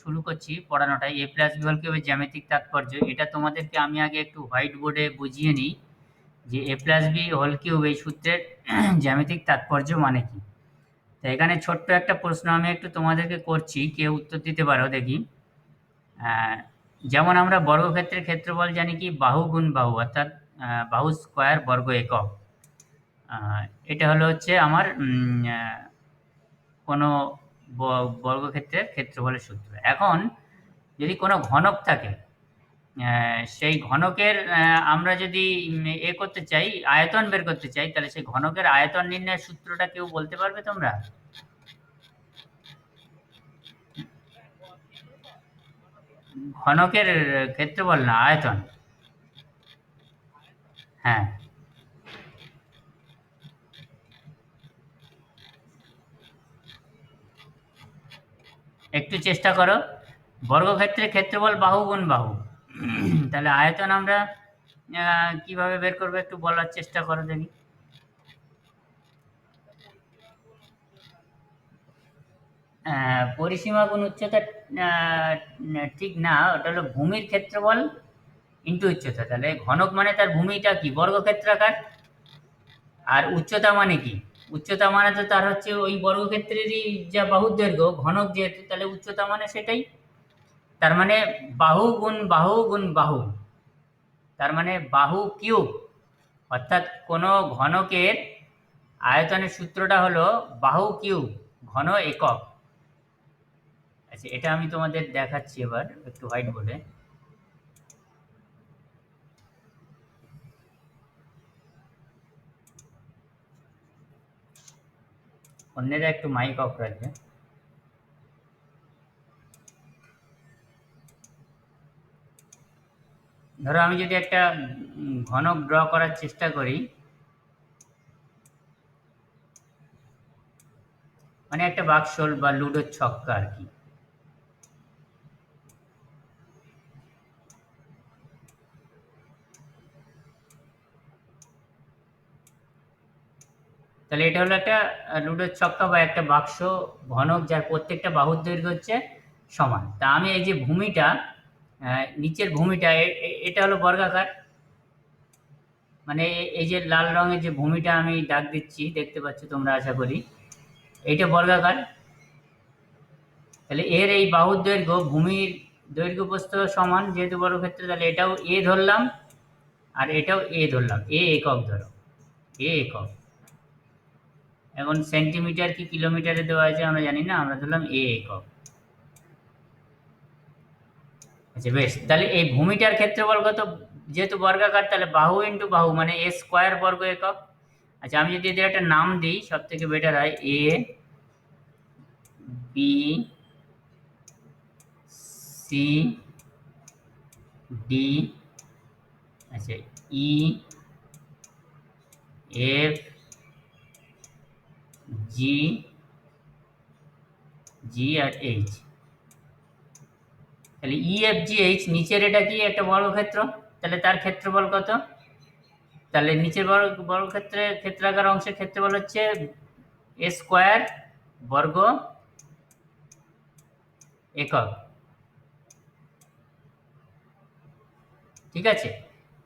শুরু করছি পড়ানোটা। এ plus B whole কিউবের জ্যামিতিক তাৎপর্য, এটা তোমাদেরকে আমি আগে একটু হোয়াইট বোর্ডে বুঝিয়ে নিই যে এ প্লাস বি হোল কিউব এই সূত্রের জ্যামিতিক তাৎপর্য মানে কি। তো এখানে ছোট্ট একটা প্রশ্ন আমি একটু তোমাদেরকে করছি, কেউ উত্তর দিতে পারো দেখি। যেমন আমরা বর্গক্ষেত্রের ক্ষেত্রফল জানি কি বাহু গুণ বাহু, অর্থাৎ বাহু স্কোয়ার বর্গ একক। এটা হলো হচ্ছে আমার কোনো বর্গক্ষেত্রের ক্ষেত্রফলের সূত্র। এখন যদি কোনো ঘনক থাকে, সেই ঘনকের আমরা যদি করতে চাই, আয়তন বের করতে চাই, তাহলে সেই ঘনকের আয়তন নির্ণয়ের সূত্রটা কেউ বলতে পারবে তোমরা? ঘনকের ক্ষেত্রফল না, আয়তন। হ্যাঁ, একটু চেষ্টা করো। বর্গক্ষেত্রের ক্ষেত্রফল বাহু গুণ বাহু, তাহলে আয়তন আমরা কিভাবে বের করবো একটু বলার চেষ্টা করো দেখি। পরিসীমা গুণ উচ্চতা ঠিক না, ওটা হলো ভূমির ক্ষেত্রফল ইন্টু উচ্চতা। তাহলে ঘনক মানে তার ভূমিটা কি, বর্গক্ষেত্রাকার। আর উচ্চতা মানে কি, উচ্চতা মানে তো তার হচ্ছে ওই বর্গক্ষেত্রেরই যা বাহুর দৈর্ঘ্য, ঘনক যেহেতু, তাহলে উচ্চতা মানে সেটাই। তার মানে বাহু গুণ বাহু গুণ বাহু, তার মানে বাহু কিউব। অর্থাৎ কোনো ঘনকের আয়তনের সূত্রটা হলো বাহু কিউব ঘন একক। আচ্ছা, এটা আমি তোমাদের দেখাচ্ছি এবার একটু হোয়াইট বোর্ডে। অন্যেরা একটু মাইক অফ রাখবে। ধরো আমি যদি একটা ঘনক ড্র করার চেষ্টা করি, মানে একটা বাক্স বা লুডোর ছক্কা আর কি। তাহলে এটা হলো একটা লুডোর ছক্কা বা একটা বাক্স ঘনক, যার প্রত্যেকটা বাহুর দৈর্ঘ্য হচ্ছে সমান। তা আমি এই যে ভূমিটা, নিচের ভূমিটা, এটা হলো বর্গাকার। মানে এই যে লাল রঙের যে ভূমিটা আমি দাগ দিচ্ছি, দেখতে পাচ্ছ তোমরা আশা করি, এইটা বর্গাকার। তাহলে এর এই বাহুর দৈর্ঘ্য ভূমির দৈর্ঘ্য প্রস্থ সমান, যেহেতু বর্গক্ষেত্র, তাহলে এটাও এ ধরলাম আর এটাও এ ধরলাম, এ একক ধরো, এ একক। এখন সেন্টিমিটার কি কিলোমিটারে দেওয়া আছে আমরা জানি না, আমরা ধরলাম এ একক। আচ্ছা বেশ, তাহলে এই ভূমিটার ক্ষেত্রফল কত, যেহেতু বর্গাকার, তাহলে বাহু ইন্টু বাহু মানে এ স্কোয়ার বর্গ একক। আচ্ছা, আমি যদি এদের একটা নাম দিই সব থেকে বেটার হয়, এ বি সি ডি, আচ্ছা ই এফ জি, জি আর এইচ। তাহলে ই এফ জি এইচ, নিচের এটা কি একটা বর্গক্ষেত্র, তাহলে তার ক্ষেত্রফল কত? তাহলে নিচের বর্গক্ষেত্রের ক্ষেত্রাকার অংশের ক্ষেত্রফল হচ্ছে এ স্কোয়ার বর্গ একক। ঠিক আছে,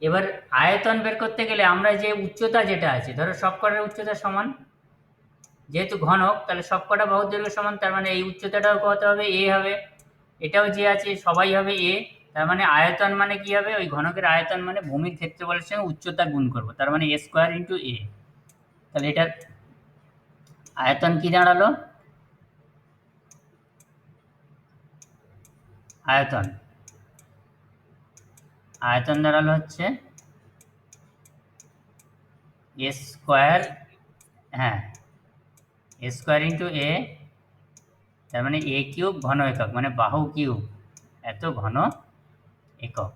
এবার আয়তন বের করতে গেলে আমরা যে উচ্চতা যেটা আছে, ধরো সবকটার উচ্চতা সমান, যেহেতু ঘনক, তাহলে সবকটা বাহুর দৈর্ঘ্য সমান, তার মানে এই উচ্চতাটাও কত হবে, এ হবে। এটাও যে আছে সবাই হবে এ। তার মানে আয়তন মানে কি হবে, ওই ঘনকের আয়তন মানে ভূমির ক্ষেত্রফলের সঙ্গে উচ্চতা গুণ করবো, তার মানে এ স্কোয়ার ইন্টু এ। তাহলে এটার আয়তন কি দাঁড়ালো, আয়তন আয়তন দাঁড়ালো হচ্ছে এ স্কোয়ার, হ্যাঁ এ স্কোয়ার ইন্টু এ, তার মানে এ কিউব ঘন একক, মানে বাহু কিউব এত ঘন একক,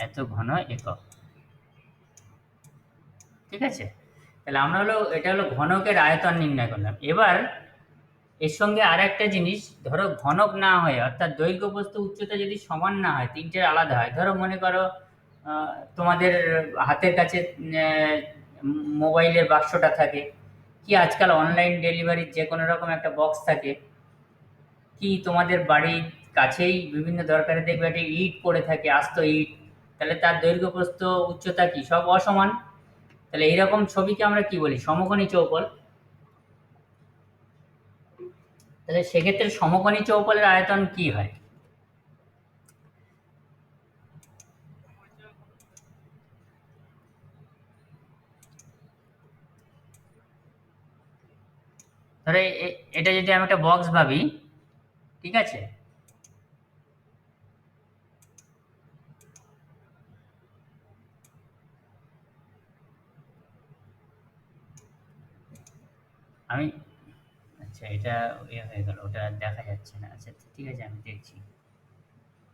এত ঘন একক। ঠিক আছে, তাহলে আমরা হলো, এটা হলো ঘনকের আয়তন নির্ণয় করলাম। এবার এর সঙ্গে আর একটা জিনিস, ধরো ঘনক না হয়, অর্থাৎ দৈর্ঘ্য প্রস্থ উচ্চতা যদি সমান না হয়, তিনটের আলাদা হয়। ধরো মনে করো তোমাদের হাতের কাছে মোবাইলের বাক্সটা থাকে, কি আজকাল অনলাইন ডেলিভারির যে কোনো রকম একটা বক্স থাকে, কি তোমাদের বাড়ির কাছেই বিভিন্ন দরকারে দেখবে একটা ইট পড়ে থাকে, আস্ত ইট, তাহলে তার দৈর্ঘ্য প্রস্থ উচ্চতা কি সব অসমান। তাহলে এইরকম ছবিকে আমরা কি বলি? সমকোণী চৌপল। তাহলে সেক্ষেত্রে সমকোণী চৌপলের আয়তন কি হয়? ধরো এটা যদি আমি একটা বক্স ভাবি, ঠিক আছে, আমি, আচ্ছা এটা ইয়ে হয়ে গেল, ওটা দেখা যাচ্ছে না। আচ্ছা ঠিক আছে, আমি দেখছি।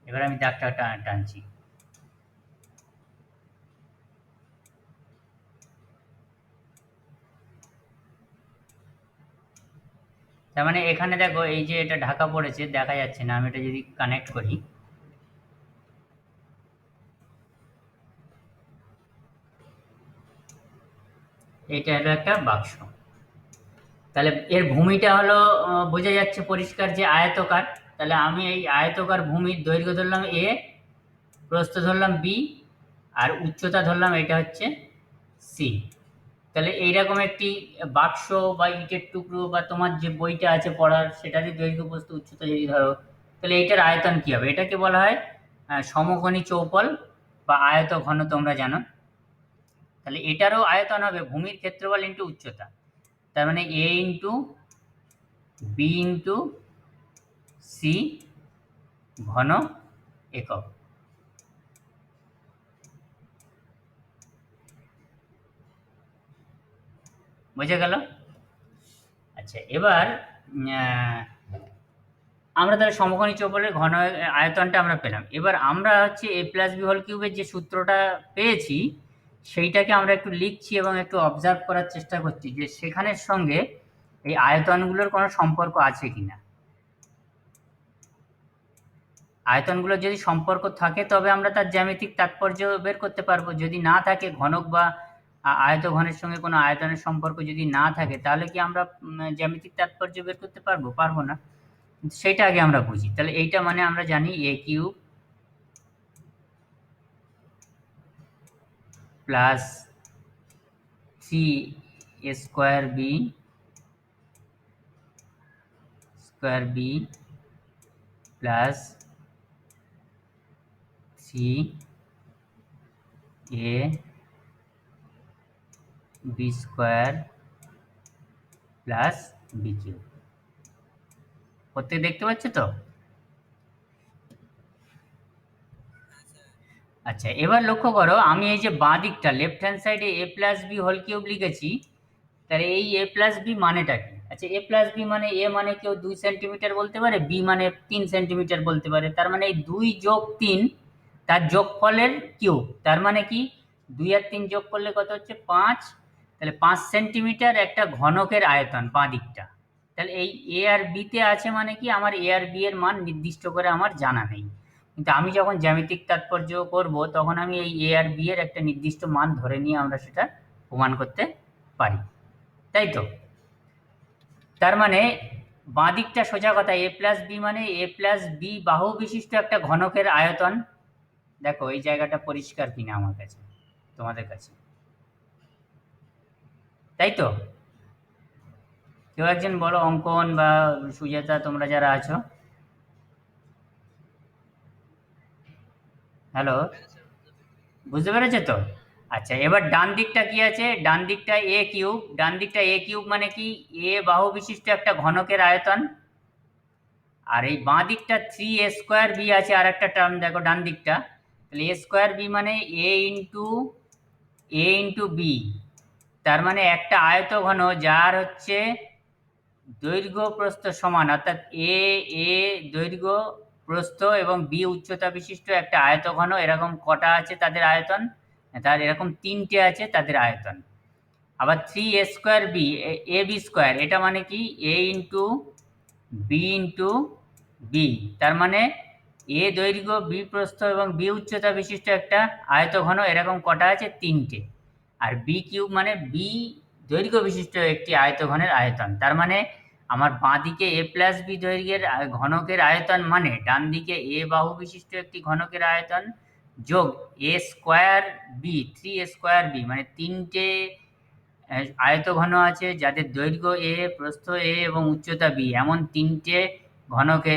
এবার আমি দাগটা টানছি। তার মানে এখানে দেখো, এই যে এটা ঢাকা পড়েছে, দেখা যাচ্ছে না। আমি এটা যদি কানেক্ট করি, এটা হলো একটা বাক্স। তাহলে এর ভূমিটা হলো বোঝা যাচ্ছে পরিষ্কার যে আয়তকার। তাহলে আমি এই আয়তকার ভূমির দৈর্ঘ্য ধরলাম এ, প্রস্থ ধরলাম বি, আর উচ্চতা ধরলাম এটা হচ্ছে সি। তাহলে এইরকম একটি বাক্স বা ইটের টুকরো বা তোমার যে বইটা আছে পড়ার, সেটারই দৈর্ঘ্য প্রস্থ উচ্চতা যদি ধরো, তাহলে এইটার আয়তন কি হবে? এটাকে বলা হয় সমকোণী চৌপল বা আয়ত ঘন, তোমরা জানো। তাহলে এটারও আয়তন হবে ভূমির ক্ষেত্রফল ইন্টু উচ্চতা। তার মানে এ ইন্টু বি ইন্টু সি ঘন একক। বুঝে গেল? আচ্ছা, এবার আমরা তাহলে সমকোণী চৌপলের ঘন আয়তনটা আমরা পেলাম। এবার আমরা হচ্ছে এ প্লাস বি হোল কিউবের যে সূত্রটা পেয়েছি, সেইটাকে আমরা একটু লিখছি এবং একটু অবজার্ভ করার চেষ্টা করছি যে সেখানের সঙ্গে এই আয়তনগুলোর কোনো সম্পর্ক আছে কিনা। আয়তনগুলোর যদি সম্পর্ক থাকে তবে আমরা তার জ্যামিতিক তাৎপর্য বের করতে পারবো। যদি না থাকে, ঘনক বা আয়তঘনের সঙ্গে কোনো আয়তনের সম্পর্ক যদি না থাকে, তাহলে কি আমরা জ্যামিতিক তাৎপর্য বের করতে পারবো? পারবো না। সেটা আগে আমরা বুঝি। তাহলে এইটা মানে আমরা জানি a cube plus 3 square b plus 3 a b square plus B cube. প্রত্যেক দেখতে পাচ্ছ তো? আচ্ছা, এবার লক্ষ্য করো, আমি এই যে বাঁ দিকটা লেফট হ্যান্ড সাইডে এ প্লাস বি হোল কিউব লিখেছি, তাহলে এই এ প্লাস বি মানেটা কি? আচ্ছা, এ প্লাস বি মানে, এ মানে কেউ 2 সেন্টিমিটার বলতে পারে, বি মানে 3 সেন্টিমিটার বলতে পারে। তার মানে এই 2 যোগ 3 তার যোগফলের কিউব। তার মানে কি 2 আর 3 যোগ করলে কত হচ্ছে? 5। তাহলে 5 সেন্টিমিটার একটা ঘনকের আয়তন বাঁ দিকটা। তাহলে এই এ আর বিতে আছে মানে কি, আমার এ আর বি এর মান নির্দিষ্ট করে আমার জানা নেই, কিন্তু আমি যখন জ্যামিতিক তাৎপর্য করব তখন আমি এই এ আর বি এর একটা নির্দিষ্ট মান ধরে নিয়ে আমরা সেটা প্রমাণ করতে পারি, তাই তো? তার মানে বাঁ দিকটা সোজা কথা, এ প্লাস বি মানে এ প্লাস বি বাহু বিশিষ্ট একটা ঘনকের আয়তন। দেখো এই জায়গাটা পরিষ্কার কিনা আমার কাছে, তোমাদের কাছে, তাই তো? কেউ একজন বলো, অঙ্কন বা সুজাতা, তোমরা যারা আছো। হ্যালো, বুঝতে পেরেছো তো? আচ্ছা, এবার ডান দিকটা কি আছে? ডান দিকটা এ কিউব। ডান দিকটা এ কিউব মানে কি, এ বাহু বিশিষ্ট একটা ঘনকের আয়তন। আর এই বাঁ দিকটা 3 a² বি আছে, আর একটা টার্ম দেখো ডান দিকটা। তাহলে a² বি মানে এ ইন্টু বি। তার মানে একটা আয়তঘন যার হচ্ছে দৈর্ঘ্য প্রস্থ সমান, অর্থাৎ এ দৈর্ঘ্য প্রস্থ এবং বি উচ্চতা বিশিষ্ট একটা আয়তঘন, এরকম কটা আছে তাদের আয়তন? তার এরকম 3টে আছে তাদের আয়তন। আবার 3 a² B, A B square, এটা মানে কি ইন্টু বি। তার মানে এ দৈর্ঘ্য, বি প্রস্থ এবং বি উচ্চতা বিশিষ্ট একটা আয়তঘন, এরকম কটা আছে? 3টে। আর বি কিউব মানে বি দৈর্ঘ্য বিশিষ্ট একটি আয়তঘনের আয়তন। তার মানে আমার বাঁ দিকে এ প্লাস বি দৈর্ঘ্যের ঘনকের আয়তন মানে ডান দিকে এ বাহু বিশিষ্ট একটি ঘনকের আয়তন যোগ এ স্কোয়ার বি, 3a² মানে তিনটে আয়তঘন আছে যাদের দৈর্ঘ্য এ, প্রস্থ এ এবং উচ্চতা বি, এমন তিনটে ঘনকে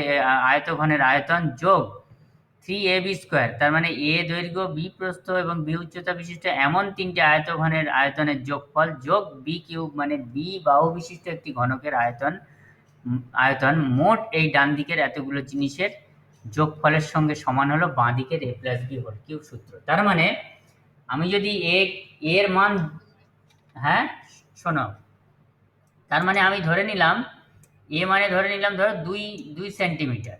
আয়তঘনের আয়তন যোগ 3ab², তার মানে এ দৈর্ঘ্য, বি প্রস্থ এবং বি উচ্চতা বিশিষ্ট এমন তিনটে আয়তঘনের আয়তনের যোগফল যোগ বি কিউব মানে বি বাহু বিশিষ্ট একটি ঘনকের আয়তন মোট এই ডান দিকের এতগুলো জিনিসের যোগফলের সঙ্গে সমান হলো বাঁ দিকের a plus B whole cube সূত্র। তার মানে আমি যদি এর মান, হ্যাঁ শোনো, তার মানে আমি ধরে নিলাম এ মানে ধরে নিলাম ধরো 2 সেন্টিমিটার,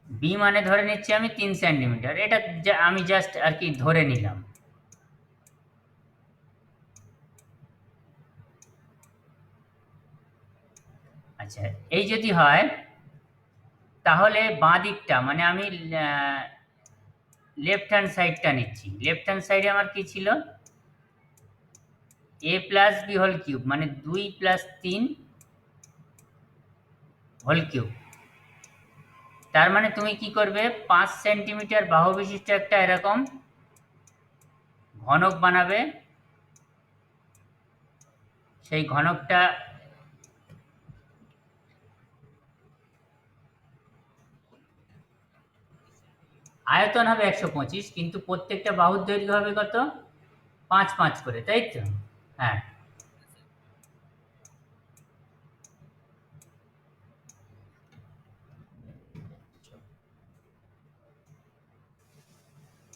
বি মানে ধরে নিচ্ছি আমি 3 সেন্টিমিটার, এটা আমি জাস্ট আর কি ধরে নিলাম। আচ্ছা, এই যদি হয় তাহলে বাঁ দিকটা মানে আমি লেফট হ্যান্ড সাইডটা নিচ্ছি। লেফট হ্যান্ড সাইডে আমার কি ছিল, এ প্লাস বি হোল কিউব মানে 2 + 3 হোল কিউব। তার মানে তুমি কি করবে, 5 সেন্টিমিটার বাহু বিশিষ্ট একটা এরকম ঘনক বানাবে, সেই ঘনকটা আয়তন হবে 125, কিন্তু প্রত্যেকটা বাহুর দৈর্ঘ্য হবে কত, 5 করে, তাই তো? হ্যাঁ,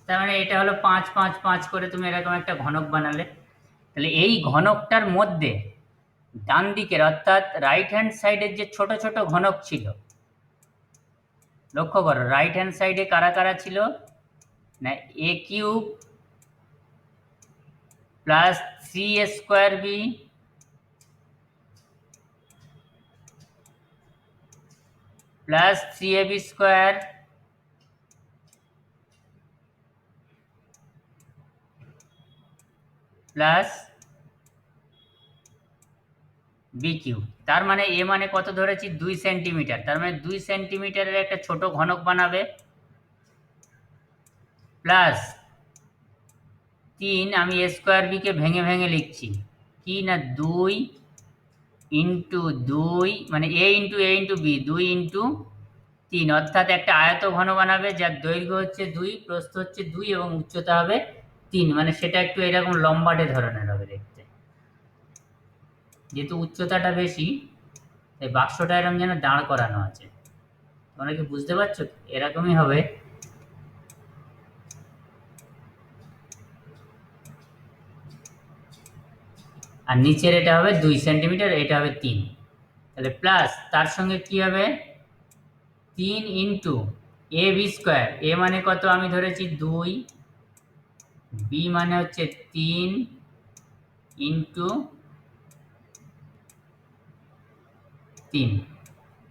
তার মানে এটা হলো 5 করে তুমি এরকম একটা ঘনক বানালে। তাহলে এই ঘনকটার মধ্যে ডান দিকের অর্থাৎ রাইট হ্যান্ড সাইডের যে ছোট ছোট ঘনক ছিল, লক্ষ্য করো রাইট হ্যান্ড সাইডে কারা কারা ছিল না, a cube plus 3a² B plus 3ab² plus B cube. তার মানে এ মানে কত ধরেছি, 2 সেন্টিমিটার, তার মানে 2 সেন্টিমিটারের একটা ছোট ঘনক বানাবে, প্লাস 3, আমি a² বি কে ভেঙে ভেঙে লিখছি কি না, 2 ইন্টু 2 মানে a ইন্টু বি, 2 ইন্টু 3, অর্থাৎ একটা আয়ত ঘন বানাবে যার দৈর্ঘ্য হচ্ছে 2, প্রস্থ হচ্ছে 2 এবং উচ্চতা হবে 3, মানে সেটা একটু এরকম লম্বাটে ধরনের হবে দেখতে। যেহেতু উচ্চতাটা বেশি তাই বাক্সটা এরকম যেন দাঁড় করানো আছে, তোমরা কি বুঝতে পারছো? এরকমই হবে। আর নিচের এটা হবে 2 সেন্টিমিটার, এটা হবে 3, তাহলে প্লাস তার সঙ্গে কি হবে 3 ইন্টু ab², এ মানে কত আমি ধরেছি 2, বি মানে হচ্ছে 3 ইন্টু 3,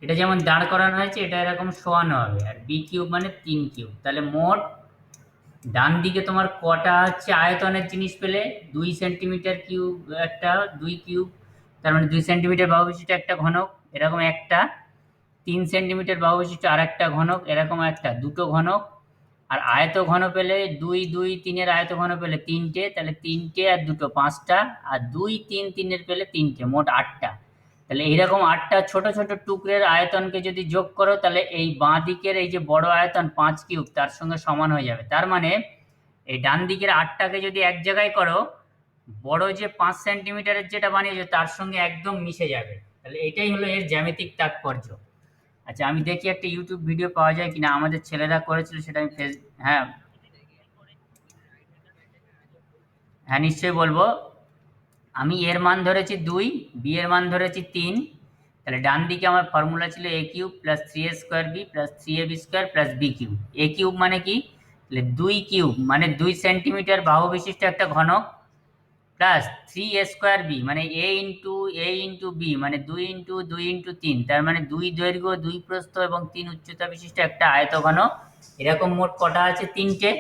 এটা যেমন দাঁড় করানো হয়েছে এটা এরকম শোয়ানো হবে, আর বি কিউব মানে 3 কিউব। তাহলে মোট ডান দিকে তোমার কটা হচ্ছে আয়তনের জিনিস পেলে, 2 সেন্টিমিটার কিউব একটা, 2 কিউব, তার মানে 2 সেন্টিমিটার বাহু বিশিষ্ট একটা ঘনক এরকম একটা, 3 সেন্টিমিটার বাহু বিশিষ্ট আর একটা ঘনক এরকম একটা, দুটো ঘনক। আর আয়ত ঘন পেলে 2 2 3 এর আয়ত ঘন পেলে 3টে, তাহলে 3টে আর দুটো 5টা, আর 2 3 3 এর পেলে 3টে, মোট 8টা। তাহলে এইরকম 8টা ছোট ছোট টুকরের আয়তনকে যদি যোগ করো তাহলে এই বাঁ দিকের এই যে বড় আয়তন 5 কিউব তার সঙ্গে সমান হয়ে যাবে। তার মানে এই ডান দিকের 8টাকে যদি এক জায়গায় করো, বড় যে 5 সেন্টিমিটারের যেটা বানিয়েছো তার সঙ্গে একদম মিশে যাবে। তাহলে এটাই হলো এর জ্যামিতিক তাৎপর্য। আচ্ছা, আমি দেখি একটা ইউটিউব ভিডিও পাওয়া যায় কিনা, আমাদের ছেলেরা করেছিল সেটা আমি হ্যাঁ হ্যাঁ নিশ্চয়ই বলবো। আমি এর মান ধরেছি 2, বি এর মান ধরেছি 3, তাহলে ডান দিকে আমার ফর্মুলা ছিল a cube plus 3a² B plus 3ab² plus B cube. A cube মানে কি, তাহলে 2 কিউব মানে 2 সেন্টিমিটার বাহু বিশিষ্ট একটা ঘনক, প্লাস 3a² বি মানে a ইন্টু বি মানে 2 ইন্টু 2 ইন্টু 3, তার মানে 2 দৈর্ঘ্য, 2 প্রস্থ এবং 3 উচ্চতা বিশিষ্ট একটা আয়তঘন। এরকম মোট কটা আছে, 3টে।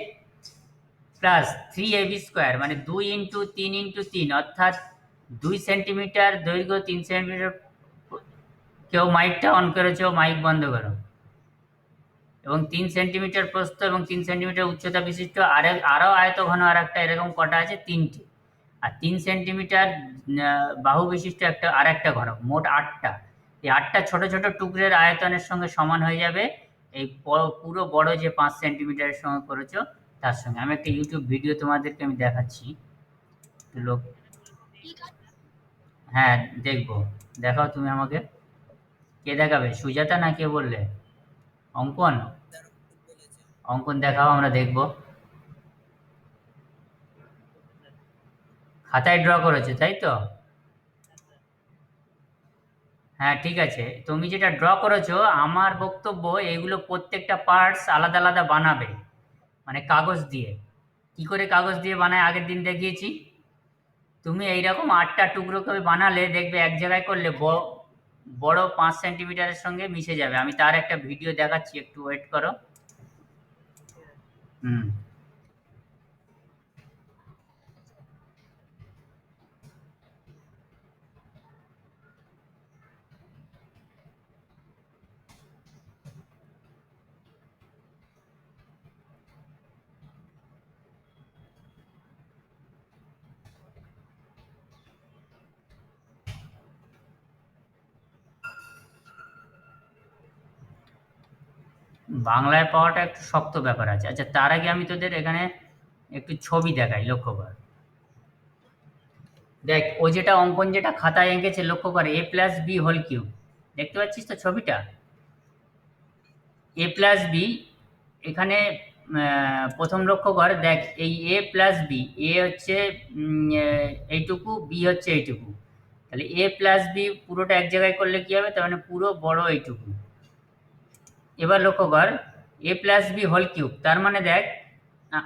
প্লাস 3ab² মানে 2 ইন্টু 3 ইন্টু 3 অর্থাৎ 2 সেন্টিমিটার দৈর্ঘ্য, 3 সেন্টিমিটার। কেউ মাইকটা অন করেছো, মাইক বন্ধ করো। এবং 3 সেন্টিমিটার প্রস্থ এবং 3 সেন্টিমিটার উচ্চতা বিশিষ্ট আরও আয়তঘন আর একটা এরকম কটা আছে, 3টে। আর 3 সেন্টিমিটার বাহু বিশিষ্ট আর একটা ঘনক, মোট 8টা। এই 8টা ছোট ছোট টুকরের আয়তনের সঙ্গে সমান হয়ে যাবে এই পুরো বড় যে 5 সেন্টিমিটারের সঙ্গে করেছো তার সঙ্গে। আমি একটা ইউটিউব ভিডিও তোমাদেরকে আমি দেখাচ্ছি। লোক, হ্যাঁ দেখবো, দেখাও তুমি আমাকে। কে দেখাবে, সুজাতা না কে বললে? অঙ্কন, অঙ্কন দেখাও, আমরা দেখবো। খাতায় ড্র করেছো তাই তো? হ্যাঁ ঠিক আছে, তুমি যেটা ড্র করেছো, আমার বক্তব্য এগুলো প্রত্যেকটা পার্টস আলাদা আলাদা বানাবে, মানে কাগজ দিয়ে। কি করে কাগজ দিয়ে বানায় আগের দিন দেখিয়েছি। তুমি এইরকম 8টা টুকরো করে বানালে দেখবে এক জায়গায় করলে বড় 5 সেন্টিমিটারের সঙ্গে মিশে যাবে। আমি তার একটা ভিডিও দেখাচ্ছি, একটু ওয়েট করো। হুম। বাংলায় পাওয়াটা একটু শক্ত ব্যাপার আছে। আচ্ছা, তার আগে আমি তোদের এখানে একটু ছবি দেখাই, লক্ষ্য কর। দেখ, ও যেটা অঙ্কন যেটা খাতায় এঁকেছে, লক্ষ্য করে a+b²। দেখতে পাচ্ছিস তো ছবিটা? a+b, এখানে প্রথম লক্ষ্য কর, দেখ এই a+b, এ হচ্ছে এইটুকু, বি হচ্ছে এইটুকু। তাহলে a+b পুরোটা এক জায়গায় করলে কি হবে, তার মানে পুরো বড় এইটুকু। এবার লক্ষ্য কর a+b², তার মানে দেখ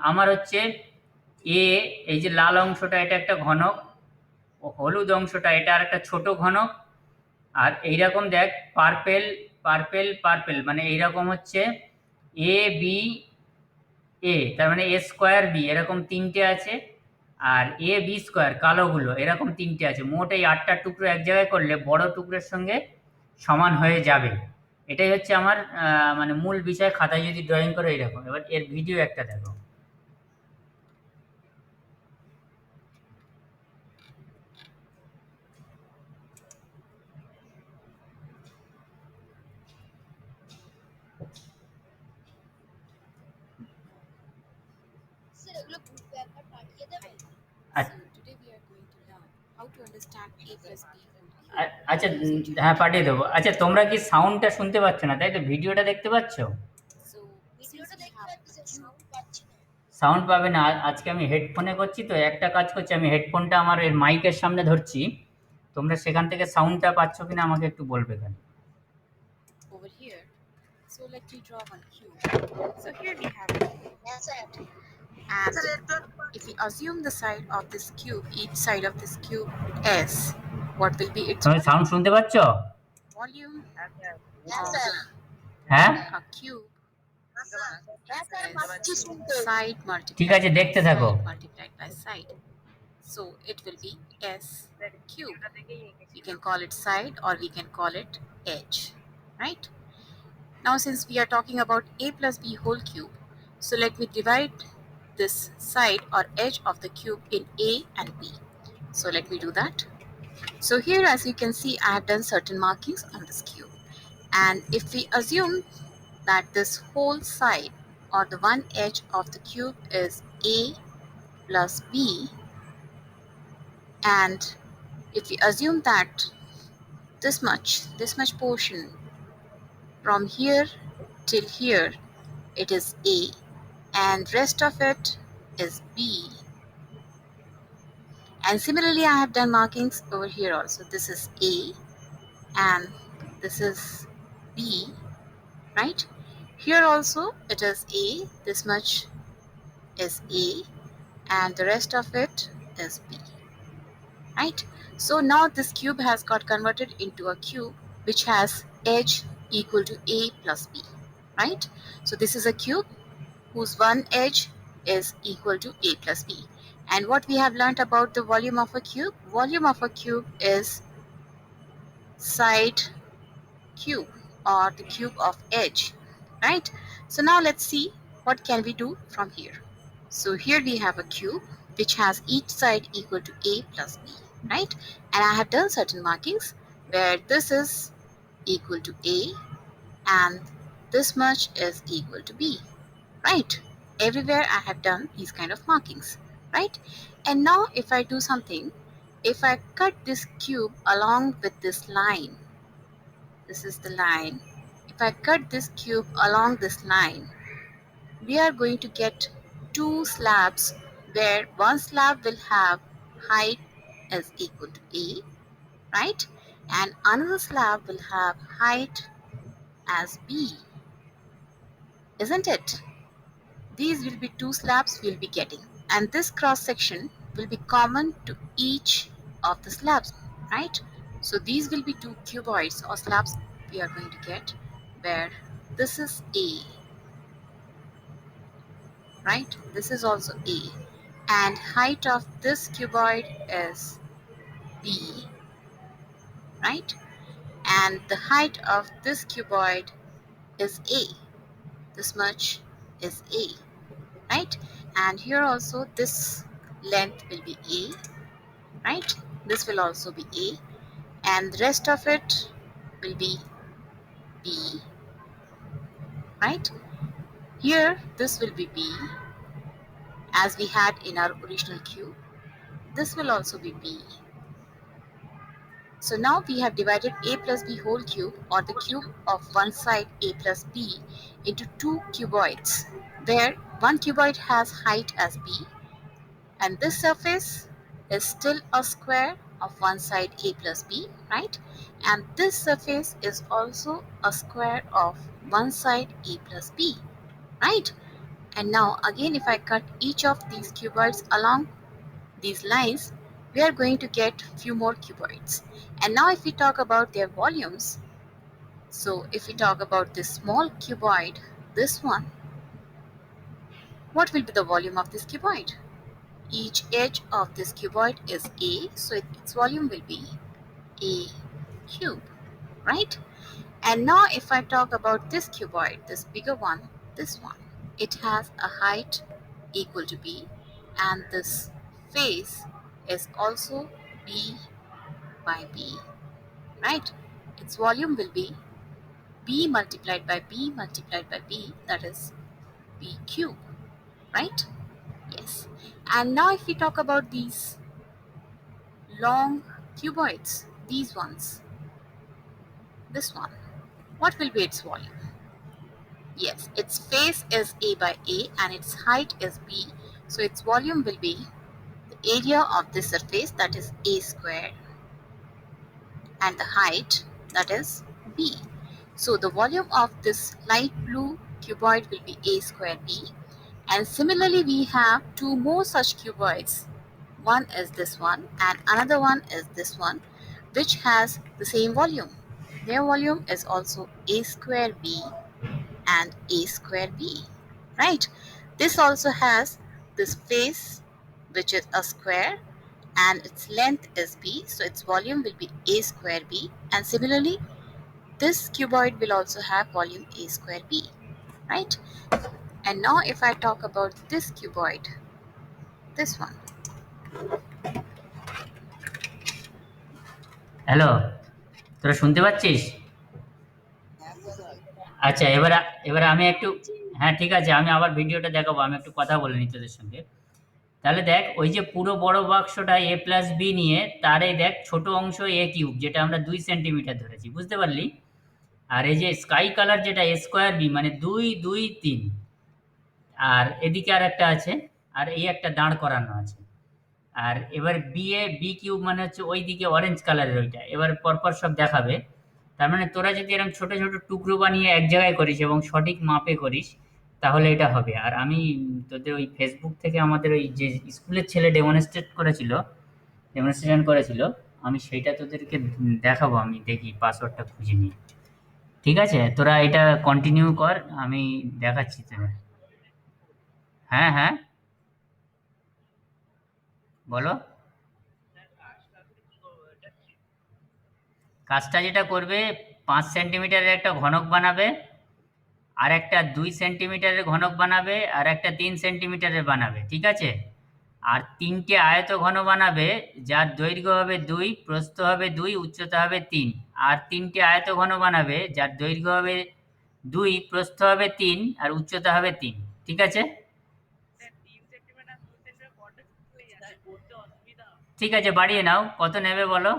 আমার হচ্ছে এ, এই যে লাল অংশটা এটা একটা ঘনক, ও হলুদ অংশটা এটা আর একটা ছোট ঘনক। আর এইরকম দেখ পার্পেল পার্পেল পার্পেল, মানে এইরকম হচ্ছে এ বি এ, তার মানে a²b, এরকম 3টে আছে। আর ab² কালোগুলো এরকম 3টে আছে। মোট এই 8টা টুকরো এক জায়গায় করলে বড় টুকরোর সঙ্গে সমান হয়ে যাবে। এটাই হচ্ছে আমার মানে মূল বিষয়। খাতায় যদি ড্রয়িং করো এরকম। এবার এর ভিডিও একটা দেখো। আচ্ছা, হ্যাঁ পাঠিয়ে দেবো। আচ্ছা, তোমরা কি সাউন্ডটা শুনতে পাচ্ছ না তাই তো? ভিডিওটা দেখতে পাচ্ছ? সাউন্ড পাবে না। আজকে আমি হেডফোনে করছি তো, একটা কাজ করছি, আমি হেডফোনটা আমার এর মাইকের সামনে ধরছি। তোমরা সেখান থেকে সাউন্ডটা পাচ্ছ কিনা আমাকে একটু বলবে কেন। Over here, so let me draw one cube. So here we have it. And if we assume the side of this cube, each side of this cube S, what will be its তুমি sound শুনতে পাচ্ছ? volume হ্যাঁ of a cube is side ঠিক multiplied আছে, দেখতে থাকো। multiplied by side. So it will be S cube. We can call it side or we can call it edge, right? Now since we are talking about a+b², so let me divide this side or edge of the cube in A and B. So let me do that. So here, as you can see, I have done certain markings on this cube. And if we assume that this whole side or the one edge of the cube is A plus B, and if we assume that this much portion from here till here, it is A, and rest of it is B. And similarly, I have done markings over here also. This is A and this is B, right? Here also it is A, this much is A, and the rest of it is B, right? So now this cube has got converted into a cube which has edge equal to A plus B, right? So this is a cube whose one edge is equal to a plus b. And what we have learnt about the volume of a cube? Volume of a cube is side cube or the cube of edge, right? So now let's see what can we do from here. So here we have a cube which has each side equal to a plus b, right? And I have done certain markings where this is equal to a and this much is equal to b, right? Everywhere I have done these kind of markings, right? And now if I do something, if I cut this cube along with this line, this is the line. If I cut this cube along this line, we are going to get two slabs where one slab will have height is equal to a, right? And another slab will have height as b, isn't it? These will be two slabs we'll be getting, and this cross section will be common to each of the slabs, right? So these will be two cuboids or slabs we are going to get, where this is a, right? This is also a, and height of this cuboid is b, right? And the height of this cuboid is a. This much is a, right? And here also this length will be a, right? This will also be a, and the rest of it will be b, right? Here this will be b as we had in our original cube. This will also be b. So now we have divided a plus b whole cube, or the cube of one side a plus b, into two cuboids where one cuboid has height as b, and this surface is still a square of one side a plus b, right? And this surface is also a square of one side a plus b, right? And now again, if I cut each of these cuboids along these lines, we are going to get few more cuboids. And now if we talk about their volumes, so if we talk about this small cuboid, this one, what will be the volume of this cuboid? Each edge of this cuboid is a, so its volume will be a cube, right? And now if I talk about this cuboid, this bigger one, this one, it has a height equal to b, and this face is also b by b, right? Its volume will be b multiplied by b multiplied by b, that is b cube, right? Yes. And now if we talk about these long cuboids, these ones, this one, what will be its volume? Yes, its face is a by a and its height is b, so its volume will be the area of this surface, that is a square, and the height, that is b. So the volume of this light blue cuboid will be a square b. And similarly we have two more such cuboids. One is this one and another one is this one, which has the same volume. Their volume is also a square b and a square b, right? This also has this face, which is a square, and its length is b, so its volume will be a square b. And similarly this cuboid will also have volume a square b, right? And now if I talk about this cuboid, this one, hello, তোরা শুনতে পাচ্ছিস? আচ্ছা, এবার আমি একটু, হ্যাঁ ঠিক আছে, আমি আবার ভিডিওটা দেখাবো, আমি একটু কথা বলে নিই তোদের সঙ্গে। তাহলে দেখ, ওই যে পুরো বড় বাক্সটা এ প্লাস বি নিয়ে, তারে দেখ ছোট অংশ এ কিউব, যেটা আমরা 2 সেন্টিমিটার ধরেছি, বুঝতে পারলি? আর এই যে স্কাই কালার যেটা এ স্কোয়ার বি, মানে 2 2 3, আর এদিকে আর একটা আছে, আর এই একটা দাঁড় করানো আছে। আর এবার বি কিউব মানে হচ্ছে ওই দিকে অরেঞ্জ কালারের ওইটা। এবার পরপর সব দেখাবে। তার মানে তোরা যদি এরকম ছোট ছোট টুকরো বানিয়ে এক জায়গায় করিস এবং সঠিক মাপে করিস, তাহলে এটা হবে। আর আমি তোদের ওই ফেসবুক থেকে আমাদের ওই যে স্কুলের ছেলে ডেমনস্ট্রেশন করেছিল, আমি সেইটা তোদেরকে দেখাবো। আমি দেখি পাসওয়ার্ডটা খুঁজে নিই। ঠিক আছে, তোরা এটা কন্টিনিউ কর, আমি দেখাচ্ছি তোদের। হ্যাঁ হ্যাঁ, বলো। কাজটা যেটা করবে, 5 সেন্টিমিটারের একটা ঘনক বানাবে, আর একটা 2 সেন্টিমিটারের ঘনক বানাবে, আর একটা 3 সেন্টিমিটারের বানাবে, ঠিক আছে? আর 3টে আয়তঘন বানাবে, যার দৈর্ঘ্য হবে 2, প্রস্থ হবে 2, উচ্চতা হবে 3। আর 3টে আয়তঘন বানাবে, যার দৈর্ঘ্য হবে 2, প্রস্থ হবে 3, আর উচ্চতা হবে 3, ঠিক আছে? ঠিক আছে, বাড়িয়ে নাও, কত নেবে বলো।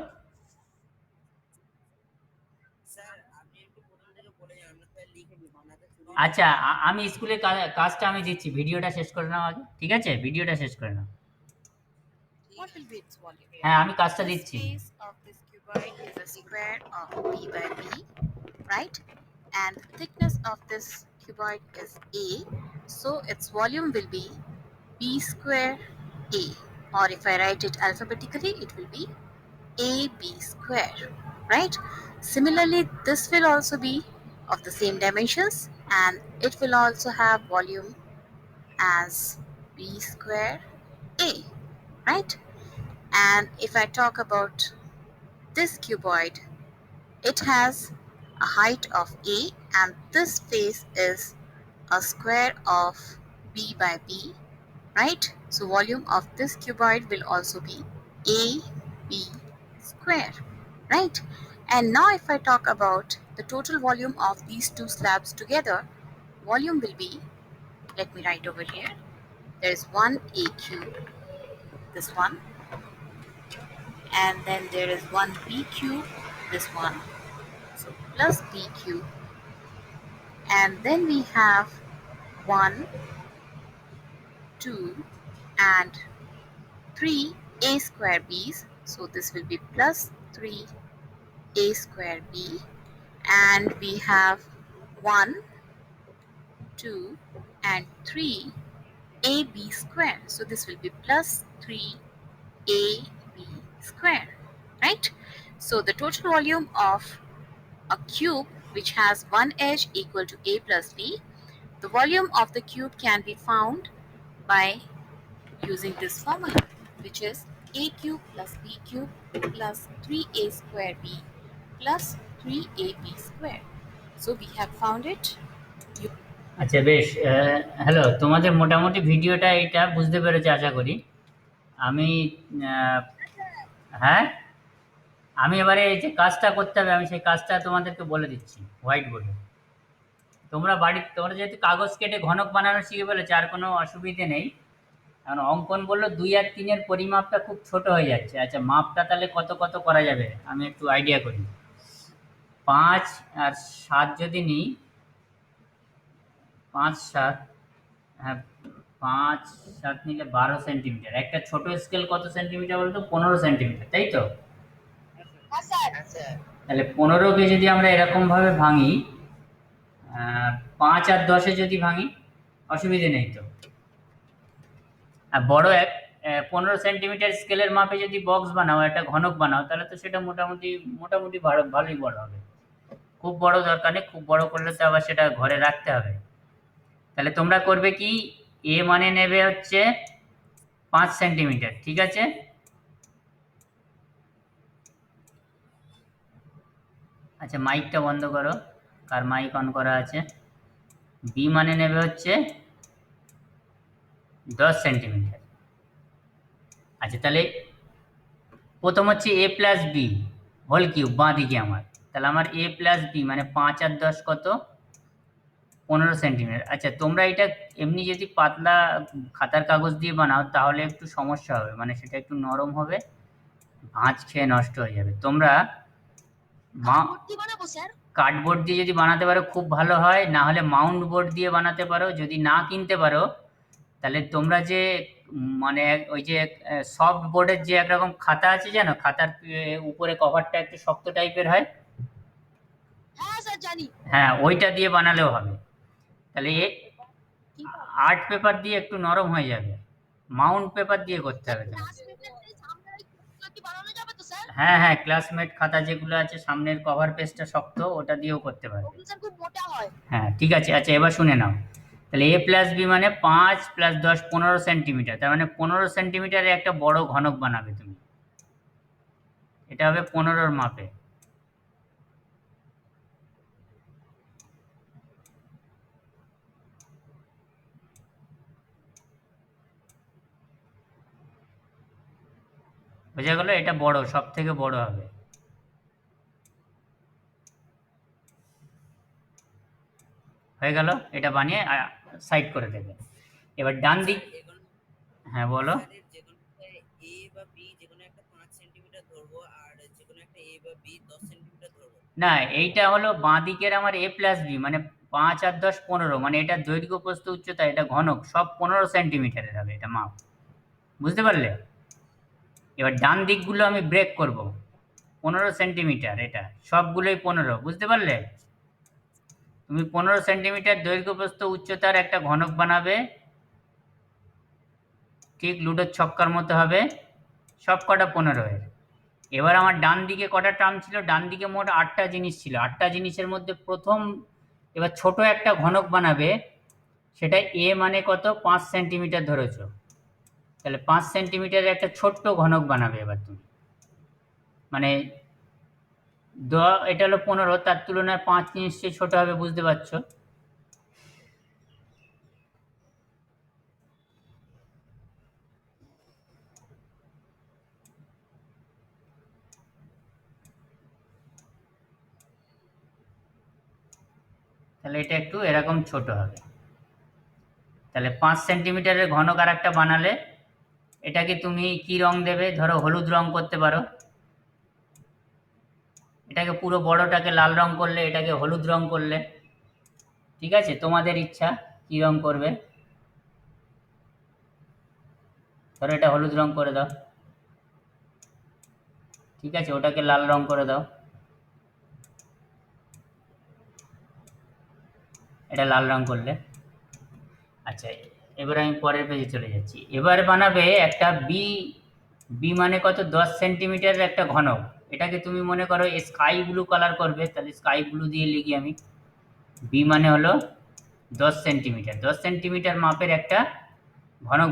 আচ্ছা, আমি স্কুলে কাজটা আমি দিচ্ছি, ভিডিওটা শেষ করে নাও আগে, ঠিক আছে? ভিডিওটা শেষ করে নাও। What will be its volume? হ্যাঁ, আমি কাজটা The দিচ্ছি। space of this cuboid is a square of b by b, right? And the thickness of this cuboid is a, so its volume will be b square a. Or if I write it alphabetically, it will be ab square, right? Similarly, this will also be of the same dimensions, and it will also have volume as b square a, right? And if I talk about this cuboid, it has a height of a, and this face is a square of b by b, right? So volume of this cuboid will also be ab square, right? And now if I talk about the total volume of these two slabs together, volume will be, let me write over here, there is one a cube, this one, and then there is one b cube, this one, so plus b cube, and then we have 1, 2, and 3 a square b's, so this will be plus 3 a square b, and we have 1, 2, and 3 ab square, so this will be plus 3 ab square, right? So the total volume of a cube which has one edge equal to a plus b, the volume of the cube can be found by using this formula, which is a cube plus b cube plus 3a square b plus 3ab square. So we have found it. আচ্ছা, বেশ। Hello, তোমাদের মোটামুটি ভিডিওটা এটা বুঝতে পেরেছে আশা করি। আমি আহ, হ্যাঁ, আমি এবারে এই যে কাজটা করতে হবে, আমি সেই কাজটা তোমাদেরকে বলে দিচ্ছি হোয়াইট বোর্ডে। তোমরা যেহেতু কাগজ কেটে ঘনক বানানো শিখে ফেলেছো, আর কোনো অসুবিধে নেই। কারণ অঙ্কন বললো 2 আর 3-এর পরিমাপটা খুব ছোট হয়ে যাচ্ছে। আচ্ছা, মাপটা তাহলে কত কত করা যাবে আমি একটু আইডিয়া করি। 5 আর 7 যদি নিই, 5, 7, হ্যাঁ, 5, 7 নিলে 12 সেন্টিমিটার। একটা ছোট স্কেল কত সেন্টিমিটার বলতো? 15 সেন্টিমিটার, তাই তো? তাহলে 15কে যদি আমরা এরকম ভাবে ভাঙি, 5 আর 10-এ যদি ভাঙি, অসুবিধে নেই তো। আর বড় 15 সেন্টিমিটার স্কেলের মাপে যদি বক্স বানাও, একটা ঘনক বানাও, তাহলে তো সেটা মোটামুটি মোটামুটি ভালোই বড় হবে। খুব বড় দরকার নেই, খুব বড় করলে তো আবার সেটা ঘরে রাখতে হবে। তাহলে তোমরা করবে কি, এ মানে নেবে হচ্ছে 5 সেন্টিমিটার, ঠিক আছে? আচ্ছা, মাইকটা বন্ধ করো, কার মাইক অন করা আছে। বি মানে নেবে হচ্ছে 10 সেন্টিমিটার। আচ্ছা, তাহলে প্রথম হচ্ছে এ প্লাস বি হোল কিউব বাঁ দিকে আমার। তাহলে আমার এ প্লাস বি মানে 5 আর 10 কত? 15 সেন্টিমিটার। আচ্ছা, তোমরা এটা এমনি যদি পাতলা খাতার কাগজ দিয়ে বানাও তাহলে একটু সমস্যা হবে, মানে সেটা একটু নরম হবে, ভাঁজ খেয়ে নষ্ট হয়ে যাবে। তোমরা কার্ডবোর্ড দিয়ে যদি বানাতে পারো খুব ভালো হয়, না হলে মাউন্ট বোর্ড দিয়ে বানাতে পারো। যদি না কিনতে পারো, তাহলে তোমরা যে মানে ওই যে সফট বোর্ডের যে একরকম খাতা আছে, জানো, খাতার উপরে কভারটা একটু শক্ত টাইপের হয়। হ্যাঁ স্যার জানি। হ্যাঁ, ওইটা দিয়ে বানালেও হবে। তাহলে আর্ট পেপার দিয়ে একটু নরম হয়ে যাবে, মাউন্ট পেপার দিয়ে করতে হবে তোমাকে। বানানো যাবে তো স্যার? হ্যাঁ হ্যাঁ, ক্লাসমেট খাতা যেগুলো আছে সামনের কভার পেজটা শক্ত, ওটা দিয়েও করতে পারবে। স্যার খুব মোটা হয়। হ্যাঁ, ঠিক আছে। আচ্ছা, এবার শুনে নাও। তাহলে a প্লাস বি মানে 5 প্লাস 10 15 সেন্টিমিটার, তার মানে 15 সেন্টিমিটারে একটা বড় ঘনক বানাবে তুমি। এটা হবে 15-র মাপে। বোঝা গেল? এটা বড়, সব থেকে বড় হবে। হয়ে গেল, এটা বানিয়ে সাইড করে দেবে। এবার ডান দিক, হ্যাঁ বলো। স্যার যেকোনো এ বা বি যেকোনো একটা 5 সেন্টিমিটার ধরবো আর যেকোনো একটা এ বা বি 10 সেন্টিমিটার ধরবো। না, এইটা হলো বাঁ দিকের আমার a প্লাস বি, মানে 5 আর 10 15, মানে এটা দৈর্ঘ্য প্রস্থ উচ্চতা, এটা ঘনক সব 15 সেন্টিমিটারের হবে এটা মাপ। বুঝতে পারলে? এবার ডান দিকগুলো আমি ব্রেক করব। 15 সেন্টিমিটার, এটা সবগুলোই 15। বুঝতে পারলে? তুমি 15 সেন্টিমিটার দৈর্ঘ্য প্রস্থ উচ্চতার একটা ঘনক বানাবে, ঠিক লুডোর ছক্কার মতো হবে, সব কটা 15-এর। এবার আমার ডান দিকে কটা টার্ম ছিল? ডান দিকে মোট 8টা জিনিস ছিল। 8টা জিনিসের মধ্যে প্রথম এবার ছোট একটা ঘনক বানাবে, সেটা এ মানে কত? 5 সেন্টিমিটার ধরেছ, তাহলে 5 সেন্টিমিটারের একটা ছোট্ট ঘনক বানাবে এবার তুমি। মানে এটা হলো 15, তার তুলনায় 5 নিশ্চয়ই ছোট হবে, বুঝতে পারছো? তাহলে এটা একটু এরকম ছোট হবে। তাহলে 5 সেন্টিমিটারের ঘনক আর একটা বানালে, এটাকে তুমি কি রং দেবে? ধরো হলুদ রং করতে পারো। এটাকে পুরো বড়টাকে লাল রং করলে, এটাকে হলুদ রং করলে, ঠিক আছে? তোমাদের ইচ্ছা কি রং করবে। ধরো এটা হলুদ রং করে দাও, ঠিক আছে? ওটাকে লাল রং করে দাও, এটা লাল রং করলে। আচ্ছা, এবার আমি পরের পেজে চলে যাচ্ছি। এবার বানাবে একটা বি। বি মানে কত? 10 সেন্টিমিটারের একটা ঘনক। এটাকে তুমি মনে করো স্কাই ব্লু কালার করবে, তাহলে স্কাই ব্লু দিয়ে লিখি আমি। বি মানে হলো 10 সেন্টিমিটার। 10 সেন্টিমিটার মাপের একটা ঘনক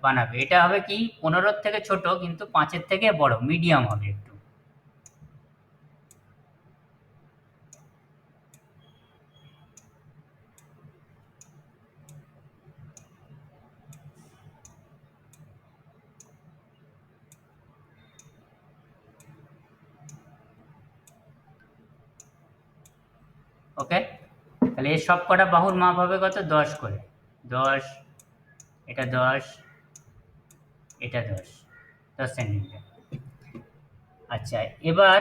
বানাবে। এটা হবে কি 15-র থেকে ছোট, কিন্তু 5-এর থেকে বড়, মিডিয়াম হবে একটু। ওকে, তাহলে এর সব কটা বাহুর মাপ হবে কত? 10 করে। 10, এটা 10, এটা 10, 10 সেন্টিমিটার। আচ্ছা, এবার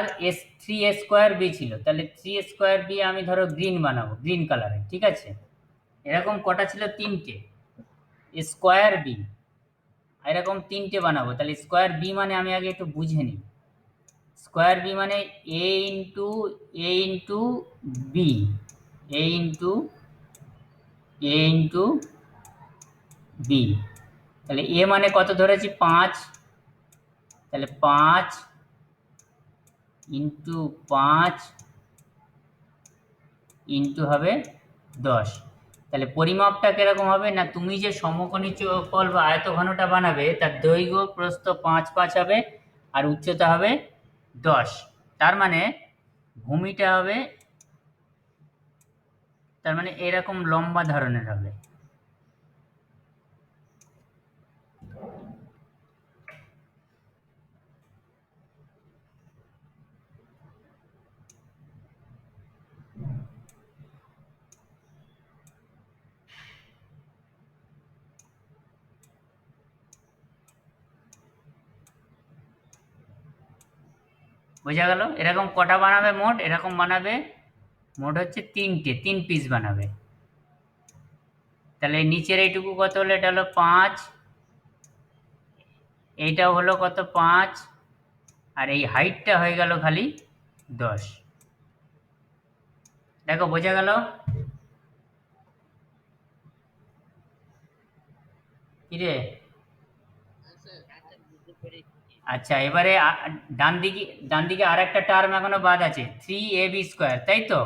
থ্রি এ স্কোয়ার বি ছিল, তাহলে 3 স্কোয়ার বি আমি ধরো গ্রিন বানাবো, গ্রিন কালারে, ঠিক আছে? এরকম কটা ছিল? 3টে স্কোয়ার বি, এরকম 3টে বানাবো। তাহলে স্কোয়ার বি মানে আমি আগে একটু বুঝে নিই। স্কোয়ার বি মানে এ ইন্টু বি, এ ইন্টু বি। তাহলে এ মানে কত ধরেছি? 5, তাহলে 5 ইন্টু 5 ইন্টু হবে 10। তাহলে পরিমাপটা কিরকম হবে? না, তুমি যে সমকোণী চৌকল বা আয়তঘনটা বানাবে, তার দৈর্ঘ্য প্রস্থ 5 5 হবে, আর উচ্চতা হবে 10। তার মানে ভূমিটা হবে, তার মানে এরকম লম্বা ধরনের হবে। বোঝা গেল? এরকম কটা বানাবে মোট? এরকম বানাবে মোট হচ্ছে 3টে, 3 পিস বানাবে। তাহলে নিচের এইটুকু কত হলো? এটা হলো 5, এইটাও হলো কত? 5, আর এই হাইটটা হয়ে গেল খালি 10। দেখো, বোঝা গেল? কিরে? আচ্ছা, এবারে ডান দিকে আর একটা টার্ম এখনো বাদ আছে, 3ab স্কোয়ার, তাই তো?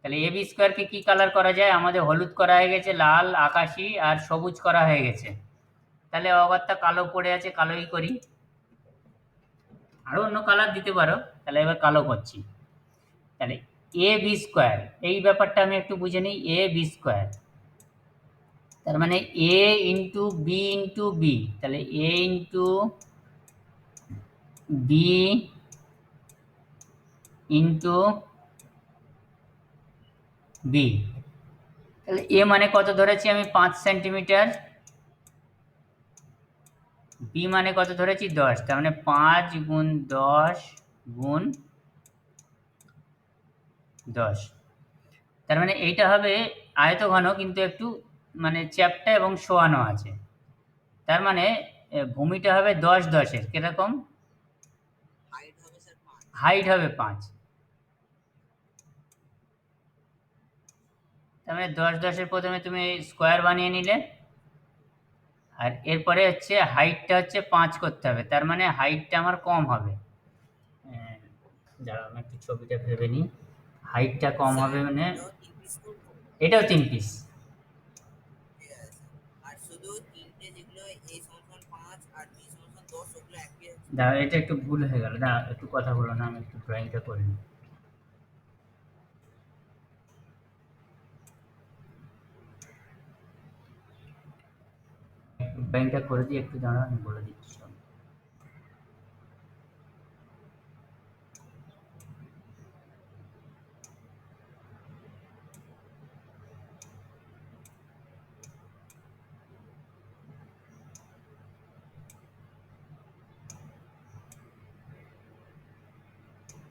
তাহলে এ বি স্কোয়ারকে কি কালার করা যায়? আমাদের হলুদ করা হয়ে গেছে, লাল, আকাশি আর সবুজ করা হয়ে গেছে। তাহলে অগত্যা কালো পড়ে আছে, কালোই করি। আরো অন্য কালার দিতে পারো, তাহলে এবার কালো করছি। তাহলে এ বি স্কোয়ার, এই ব্যাপারটা আমি একটু বুঝে নিই। এ বি স্কোয়ার তার মানে এ ইন্টু বি, তাহলে এ ইন্টু বি ইন্টু বি। তাহলে এ মানে কত ধরেছি আমি? 5 সেন্টিমিটার। বি মানে কত ধরেছি? 10। তার মানে 5 গুণ 10 গুণ 10। তার মানে এইটা হবে আয়তঘন, কিন্তু একটু মানে চ্যাপ্টা এবং শোয়ানো আছে। তার মানে ভূমিটা হবে 10 10-এর। কিরকম? হাইট হবে স্যার 5। হাইট হবে 5। তার মানে 10 10-এর প্রথমে তুমি স্কোয়ার বানিয়ে নিলে, আর এরপরে হচ্ছে হাইটটা হচ্ছে 5 করতে হবে। তার মানে হাইটটা আমার কম হবে। দাঁড়াও আমি একটু ছবিটা ভেবে নিই। হাইটটা কম হবে মানে এটাও 3 পিস করব। এটাও 3 পিস। ঠিক আছে স্যার। আর শুধু তিনটে যেগুলো a সমান 5 আর b সমান 10 ওগুলো একই আছে। দাঁড়াও, এটা একটু ভুল হয়ে গেল। না, একটু কথা বলো না, আমি একটু ড্রয়িংটা করে নিই। ড্রয়িংটা করে দিই, একটু দাঁড়াও, আমি বলে দিচ্ছি সব।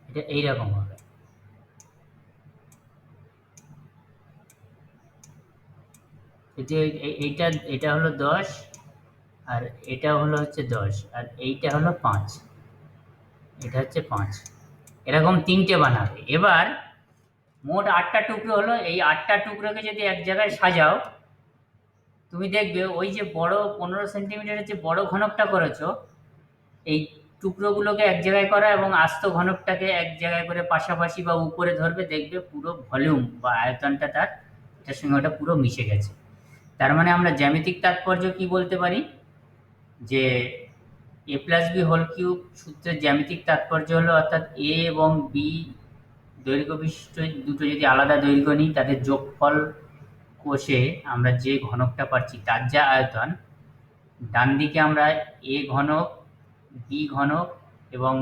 এটা এইরকম হবে। এইটা এটা হলো 10, আর এটা হলো হচ্ছে 10, আর এইটা হলো 5, এটা হচ্ছে 5। এরকম 3টে বানাবে। এবার মোট 8টা টুকরো হলো। এই 8টা টুকরোকে যদি এক জায়গায় সাজাও, তুমি দেখবে ওই যে বড় 15 সেন্টিমিটারের যে বড় ঘনকটা করেছো, এই টুকরোগুলোকে এক জায়গায় করা এবং আস্ত ঘনকটাকে এক জায়গায় করে পাশাপাশি বা উপরে ধরবে, দেখবে পুরো ভলিউম বা আয়তনটা তার এটার সঙ্গে ওটা পুরো মিশে গেছে। তার মানে আমরা জ্যামিতিক তাৎপর্য কি বলতে পারি? যে এ প্লাস বি হোল কিউব সূত্রের জ্যামিতিক তাৎপর্য হলো, অর্থাৎ এ এবং বি দৈর্ঘ্য বিশিষ্ট দুটো যদি আলাদা দৈর্ঘ্য নিই, তাদের যোগফল কষে আমরা যে ঘনকটা পাচ্ছি তার যা আয়তন, ডান দিকে আমরা এ ঘনক, বি ঘনক এবং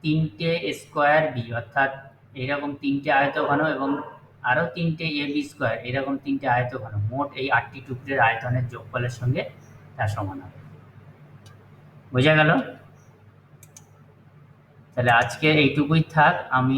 3টে স্কোয়ার বি, অর্থাৎ এরকম 3টে আয়তঘন এবং আরও 3টে এ বি স্কোয়ার, এরকম 3টে আয়তঘন, মোট এই 8টি টুকরের আয়তনের যোগফলের সঙ্গে তার সমান হবে। বোঝা গেল? তাহলে আজকে এইটুকুই থাক। আমি